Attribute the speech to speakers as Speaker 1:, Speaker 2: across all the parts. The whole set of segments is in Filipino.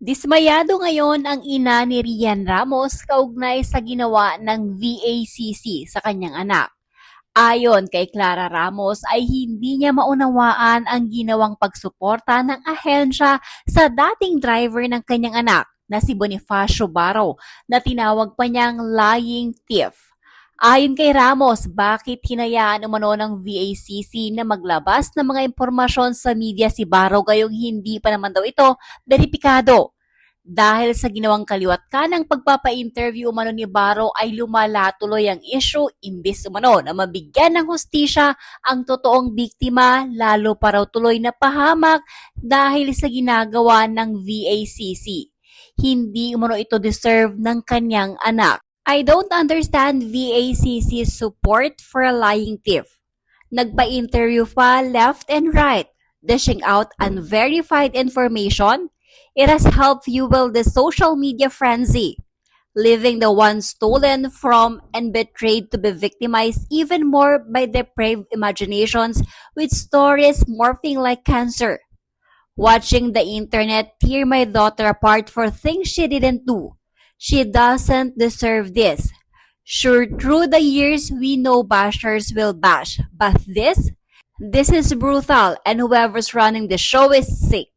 Speaker 1: Dismayado ngayon ang ina ni Rian Ramos kaugnay sa ginawa ng VACC sa kanyang anak. Ayon kay Clara Ramos ay hindi niya maunawaan ang ginawang pagsuporta ng ahensya sa dating driver ng kanyang anak na si Bonifacio Barro na tinawag pa niyang lying thief. Ayon kay Ramos, bakit hinayaan umano ng VACC na maglabas ng mga impormasyon sa media si Barro gayong hindi pa naman daw ito beripikado? Dahil sa ginawang kaliwat kanang pagpapa-interview umano ni Barro ay lumala tuloy ang issue imbis umano na mabigyan ng hustisya ang totoong biktima lalo pa raw tuloy na pahamak dahil sa ginagawa ng VACC. Hindi umano ito deserve ng kanyang anak. I don't understand VACC's support for a lying thief. Nagpa-interview pa left and right, dishing out unverified information. It has helped fuel the social media frenzy, leaving the one stolen from and betrayed to be victimized even more by depraved imaginations with stories morphing like cancer. Watching the internet tear my daughter apart for things she didn't do. She doesn't deserve this. Sure, through the years, we know bashers will bash, but this is brutal, and whoever's running the show is sick.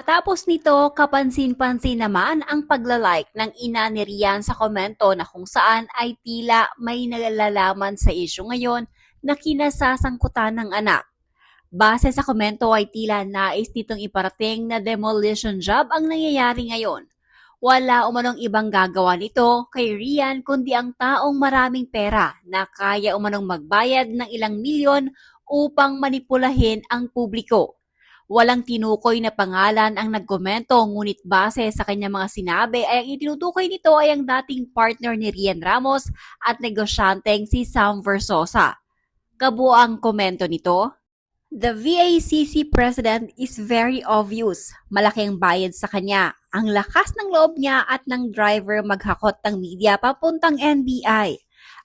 Speaker 1: Tapos nito, kapansin-pansin naman ang paglalike ng ina ni Rian sa komento na kung saan ay tila may nalalaman sa issue ngayon na kinasasangkutan ng anak. Base sa komento ay tila nais nitong iparating na demolition job ang nangyayari ngayon. Wala umanong ibang gagawa nito kay Rian kundi ang taong maraming pera na kaya umanong magbayad ng ilang milyon upang manipulahin ang publiko. Walang tinukoy na pangalan ang nagkomento ngunit base sa kanyang mga sinabi ay ang itinutukoy nito ay ang dating partner ni Rian Ramos at negosyanteng si Sam Versosa. Kabuang komento nito, the VACC president is very obvious. Malaking bayad sa kanya. Ang lakas ng loob niya at ng driver maghakot ng media papuntang NBI.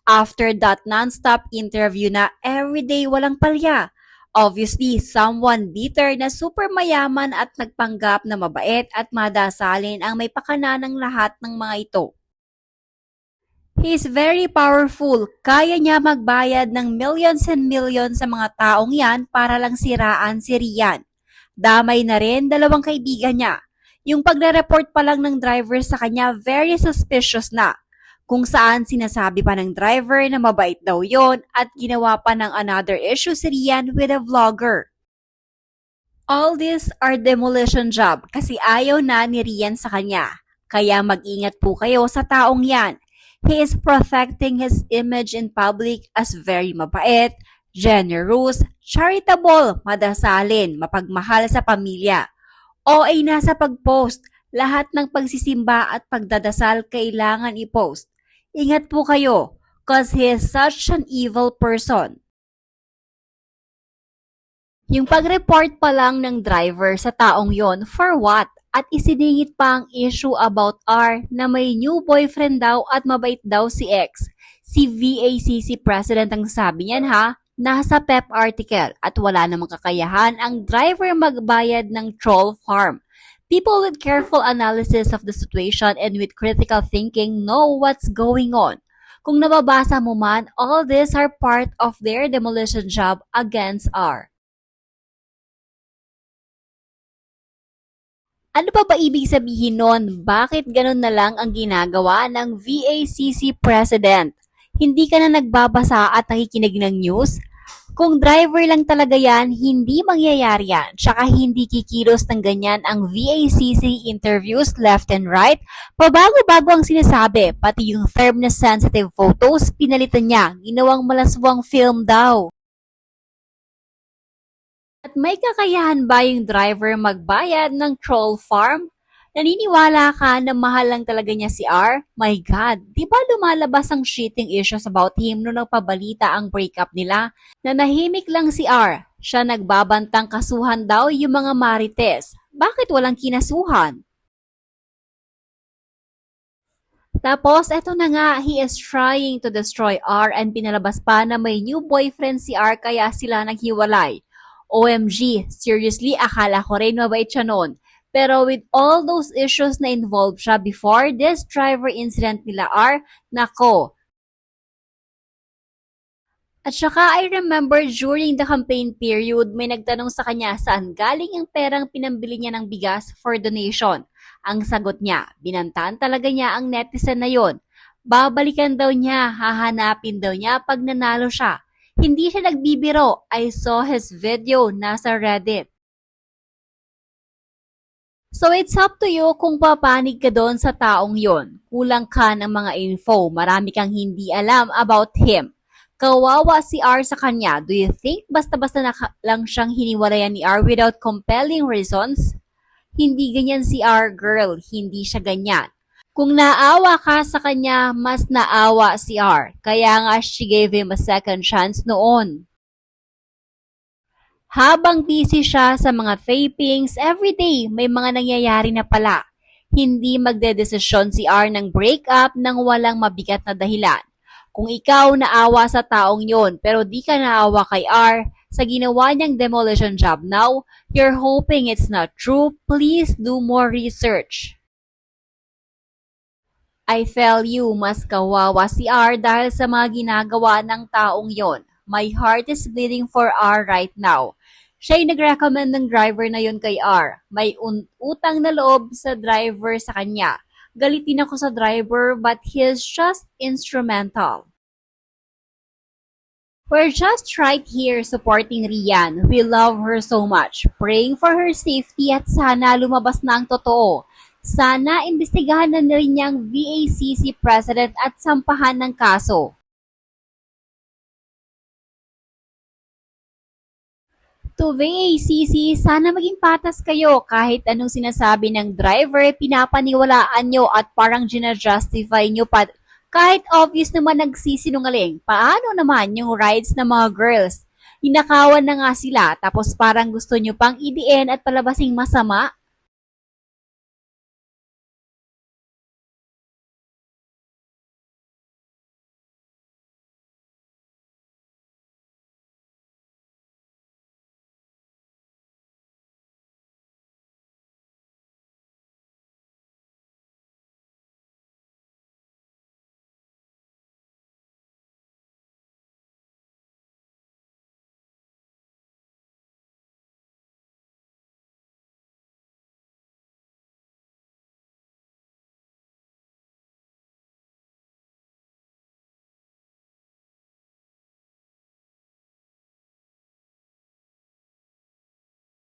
Speaker 1: After that non-stop interview na everyday walang palya, obviously, someone bitter na super mayaman at nagpanggap na mabait at madasalin ang may pakana ng lahat ng mga ito. He is very powerful. Kaya niya magbayad ng millions and millions sa mga taong yan para lang siraan si Rian. Damay na rin dalawang kaibigan niya. Yung pagre-report pa lang ng driver sa kanya, very suspicious na. Kung saan sinasabi pa ng driver na mabait daw yon at ginawa pa ng another issue si Rian with a vlogger. All these are demolition job kasi ayaw na ni Rian sa kanya. Kaya mag-ingat po kayo sa taong yan. He is protecting his image in public as very mabait, generous, charitable, madasalin, mapagmahal sa pamilya. O ay nasa pag-post, lahat ng pagsisimba at pagdadasal kailangan i-post. Ingat po kayo, cause he is such an evil person. Yung pag-report pa lang ng driver sa taong yon, for what? At isiningit pa ang issue about R na may new boyfriend daw at mabait daw si X. Si VACC president ang sabi niyan ha, nasa PEP article at wala namang kakayahan ang driver magbayad ng troll farm. People with careful analysis of the situation and with critical thinking know what's going on. Kung nababasa mo man, all these are part of their demolition job against R. Ano pa ba ibig sabihin nun? Bakit ganun na lang ang ginagawa ng VACC President? Hindi ka na nagbabasa at nakikinig ng news? Kung driver lang talaga yan, hindi mangyayari yan. Tsaka hindi kikilos ng ganyan ang VACC interviews left and right. Pabago-bago ang sinasabi, pati yung term na sensitive photos, pinalitan niya. Ginawang malaswang film daw. At may kakayahan ba yung driver magbayad ng troll farm? Naniniwala ka na mahal lang talaga niya si R? My God, di ba lumalabas ang cheating issues about him nung nagpabalita ang breakup nila? Nanahimik lang si R. Siya nagbabantang kasuhan daw yung mga marites. Bakit walang kinasuhan? Tapos, eto na nga, he is trying to destroy R and pinalabas pa na may new boyfriend si R kaya sila naghiwalay. OMG, seriously, akala ko rin mabait siya noon. Pero with all those issues na involved siya before this driver incident nila R, nako. At saka I remember during the campaign period, may nagtanong sa kanya saan galing ang perang pinambili niya ng bigas for donation. Ang sagot niya, binantaan talaga niya ang netizen na yon. Babalikan daw niya, hahanapin daw niya pag nanalo siya. Hindi siya nagbibiro. I saw his video, nasa Reddit. So it's up to you kung papanig ka doon sa taong yon. Kulang ka ng mga info, marami kang hindi alam about him. Kawawa si R sa kanya. Do you think basta-basta lang siyang hiniwalayan ni R without compelling reasons? Hindi ganyan si R, girl. Hindi siya ganyan. Kung naawa ka sa kanya, mas naawa si R. Kaya nga she gave him a second chance noon. Habang busy siya sa mga tapings, everyday may mga nangyayari na pala. Hindi magdedesisyon si R ng breakup nang walang mabigat na dahilan. Kung ikaw naawa sa taong yon pero di ka naawa kay R sa ginawa niyang demolition job now, you're hoping it's not true, please do more research. I tell you, mas kawawa si R dahil sa mga ginagawa ng taong yon. My heart is bleeding for R right now. Siya'y nag-recommend ng driver na yon kay R. May utang na loob sa driver sa kanya. Galitin ako sa driver but he is just instrumental. We're just right here supporting Rian. We love her so much. Praying for her safety at sana lumabas na ang totoo. Sana imbestigahan na rin niyang VACC President at sampahan ng kaso. To VACC, sana maging patas kayo kahit anong sinasabi ng driver, pinapaniwalaan nyo at parang gina-justify nyo pa. Kahit obvious naman nagsisinungaling, paano naman yung rides ng mga girls? Ninakawan na nga sila tapos parang gusto nyo pang idiin at palabasing masama?